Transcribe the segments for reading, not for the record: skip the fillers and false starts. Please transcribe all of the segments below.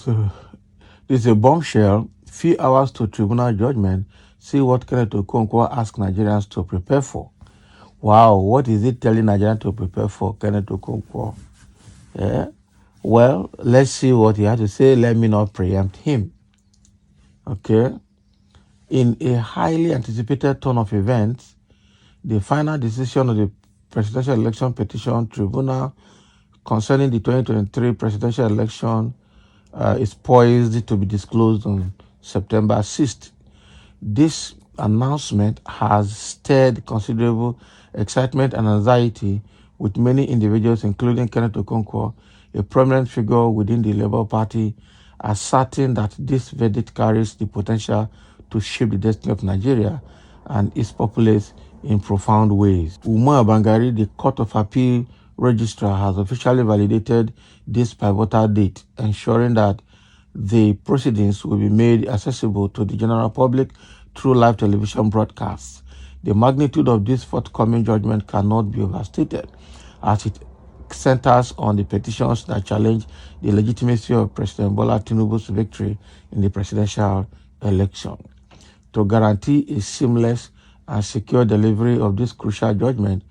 So this is a bombshell. Few hours to tribunal judgment. See what Kenneth Okonkwo asked Nigerians to prepare for. Wow, what is it telling Nigerians to prepare for, Kenneth Okonkwo? Yeah. Well, let's see what he had to say. Let me not preempt him. Okay. In a highly anticipated turn of events, the final decision of the Presidential Election Petition Tribunal concerning the 2023 presidential election is poised to be disclosed on September 6th. This announcement has stirred considerable excitement and anxiety with many individuals, including Kenneth Okonkwo, a prominent figure within the Labour Party, asserting that this verdict carries the potential to shape the destiny of Nigeria and its populace in profound ways. Umar Bangari, the Court of Appeal Registrar, has officially validated this pivotal date, ensuring that the proceedings will be made accessible to the general public through live television broadcasts. The magnitude of this forthcoming judgment cannot be overstated, as it centers on the petitions that challenge the legitimacy of President Bola Tinubu's victory in the presidential election. To guarantee a seamless and secure delivery of this crucial judgment,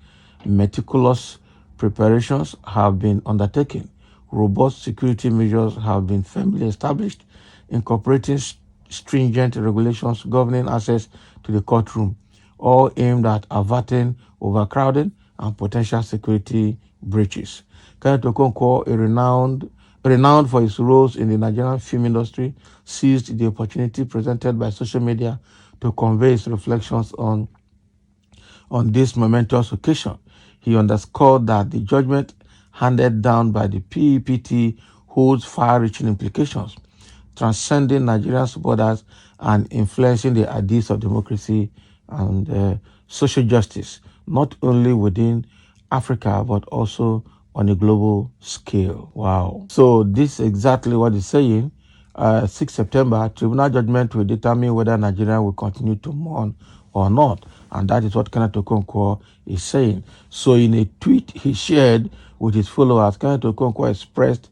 meticulous preparations have been undertaken. Robust security measures have been firmly established, incorporating stringent regulations governing access to the courtroom, all aimed at averting overcrowding and potential security breaches. Kenneth Okonkwo, renowned for his roles in the Nigerian film industry, seized the opportunity presented by social media to convey his reflections on this momentous occasion. He underscored that the judgment handed down by the PEPT holds far-reaching implications, transcending Nigeria's borders and influencing the ideals of democracy and social justice, not only within Africa, but also on a global scale. Wow. So this is exactly what he's saying. 6 September, tribunal judgment will determine whether Nigeria will continue to mourn or not. And that is what Kenneth Okonkwo is saying. So in a tweet he shared with his followers, Kenneth Okonkwo expressed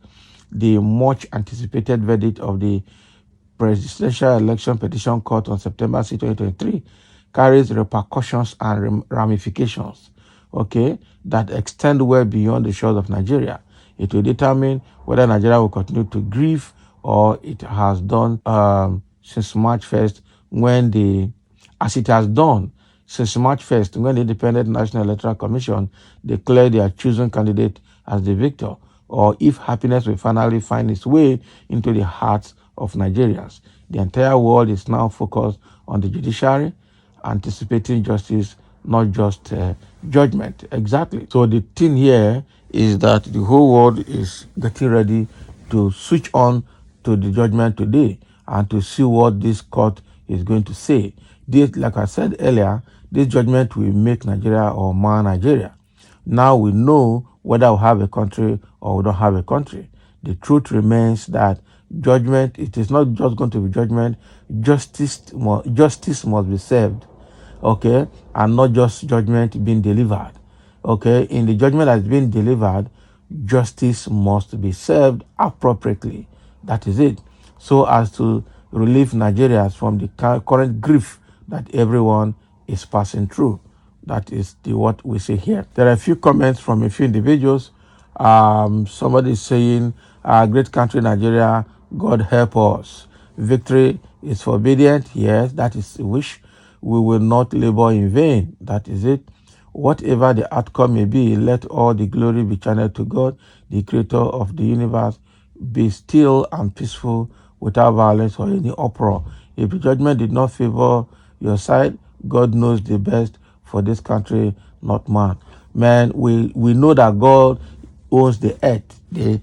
the much anticipated verdict of the Presidential Election Petition Court on September 6, 2023 carries repercussions and ramifications, okay, that extend well beyond the shores of Nigeria. It will determine whether Nigeria will continue to grieve or it has done since March 1st as it has done since March 1st when the Independent National Electoral Commission declared their chosen candidate as the victor, or if happiness will finally find its way into the hearts of Nigerians. The entire world is now focused on the judiciary, anticipating justice, not just judgment. Exactly. So the thing here is that the whole world is getting ready to switch on to the judgment today and to see what this court is going to say. This, like I said earlier, this judgment will make Nigeria or mar Nigeria. Now we know whether we have a country or we don't have a country. The truth remains that judgment, it is not just going to be judgment. Justice must be served, okay, and not just judgment being delivered. Okay, in the judgment that's been delivered, justice must be served appropriately. That is it. So as to relieve Nigerians from the current grief that everyone is passing through. That is what we see here. There are a few comments from a few individuals. Somebody is saying, great country Nigeria, God help us. Victory is forbidden. Yes, that is a wish. We will not labor in vain. That is it. Whatever the outcome may be, let all the glory be channeled to God, the creator of the universe. Be still and peaceful without violence or any uproar. If the judgment did not favor your side, God knows the best for this country, not man. Man, we know that God owns the earth. The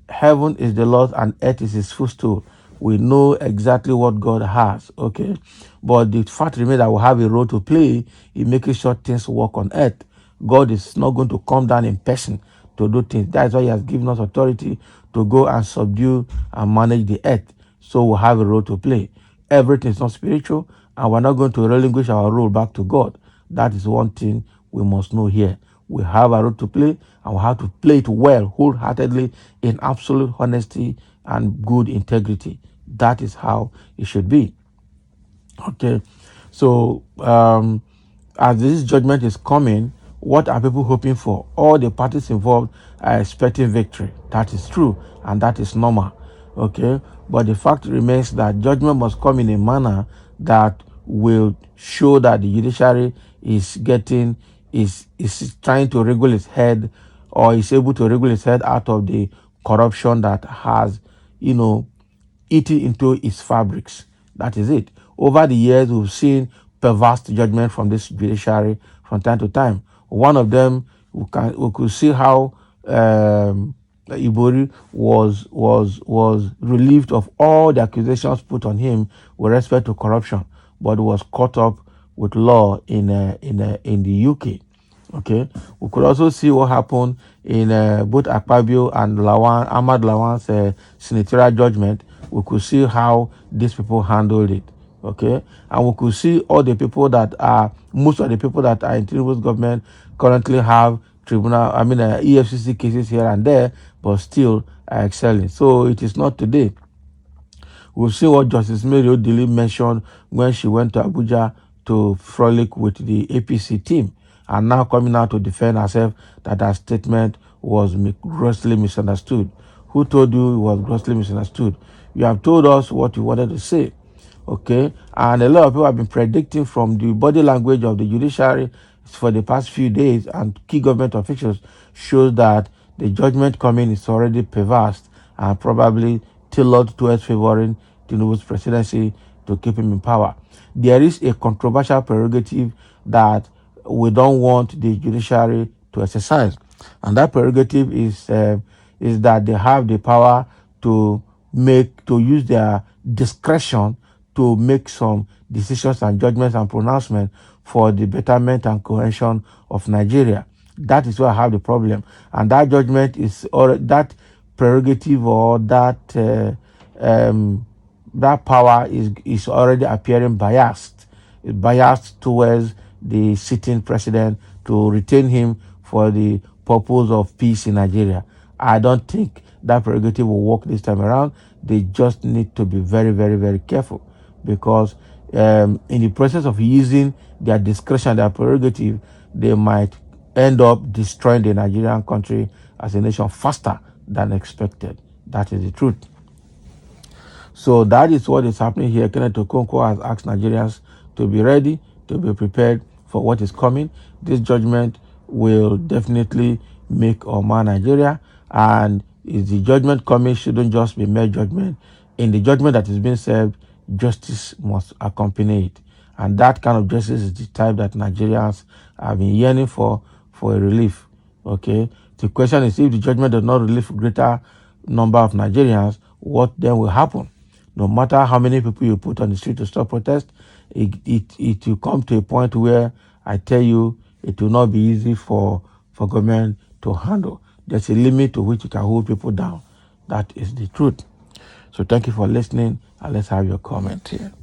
heaven is the Lord and earth is his footstool. We know exactly what God has, okay? But the fact remains that we have a role to play in making sure things work on earth. God is not going to come down in person to do things. That's why he has given us authority to go and subdue and manage the earth. So we have a role to play. Everything is not spiritual, and we're not going to relinquish our role back to God. That is one thing we must know here. We have a role to play, and we have to play it well, wholeheartedly, in absolute honesty and good integrity. That is how it should be. Okay, so as this judgment is coming, what are people hoping for? All the parties involved are expecting victory. That is true, and that is normal. Okay, but the fact remains that judgment must come in a manner that will show that the judiciary is getting is trying to wriggle its head, or is able to wriggle its head out of the corruption that has, you know, eating into its fabrics. That is it. Over the years, we've seen perverse judgment from this judiciary from time to time. One of them, we could see how Ibori was relieved of all the accusations put on him with respect to corruption, but was caught up with law in the UK. Okay, we could also see what happened in both Akpabio and Ahmad Lawan's senatorial judgment. We could see how these people handled it. Okay, and we could see all the people that are, most of the people that are in Tinubu's government currently have EFCC cases here and there, but still are excelling. So it is not today. We've seen what Justice Mary Odili mentioned when she went to Abuja to frolic with the APC team, and now coming out to defend herself that her statement was grossly misunderstood. Who told you it was grossly misunderstood? You have told us what you wanted to say. Okay, and a lot of people have been predicting from the body language of the judiciary for the past few days, and key government officials shows that the judgment coming is already perverse and probably tailored towards favoring Tinubu's presidency to keep him in power. There is a controversial prerogative that we don't want the judiciary to exercise, and that prerogative is that they have the power to use their discretion to make some decisions and judgments and pronouncements for the betterment and cohesion of Nigeria. That is where I have the problem, and that judgment is, or that prerogative, or that power is already appearing biased towards the sitting president to retain him for the purpose of peace in Nigeria. I don't think that prerogative will work this time around. They just need to be very, very, very careful, because in the process of using their discretion, their prerogative, they might end up destroying the Nigerian country as a nation faster than expected. That is the truth. So that is what is happening here. Kenneth Okonkwo has asked Nigerians to be ready, to be prepared for what is coming. This judgment will definitely make or mar Nigeria, and is the judgment coming shouldn't just be mere judgment. In the judgment that is being served, justice must accompany it. And that kind of justice is the type that Nigerians have been yearning for a relief. Okay. The question is, if the judgment does not relieve greater number of Nigerians, what then will happen? No matter how many people you put on the street to stop protest, it will come to a point where, I tell you, it will not be easy for government to handle. There's a limit to which you can hold people down. That is the truth. So thank you for listening, and let's have your comment here.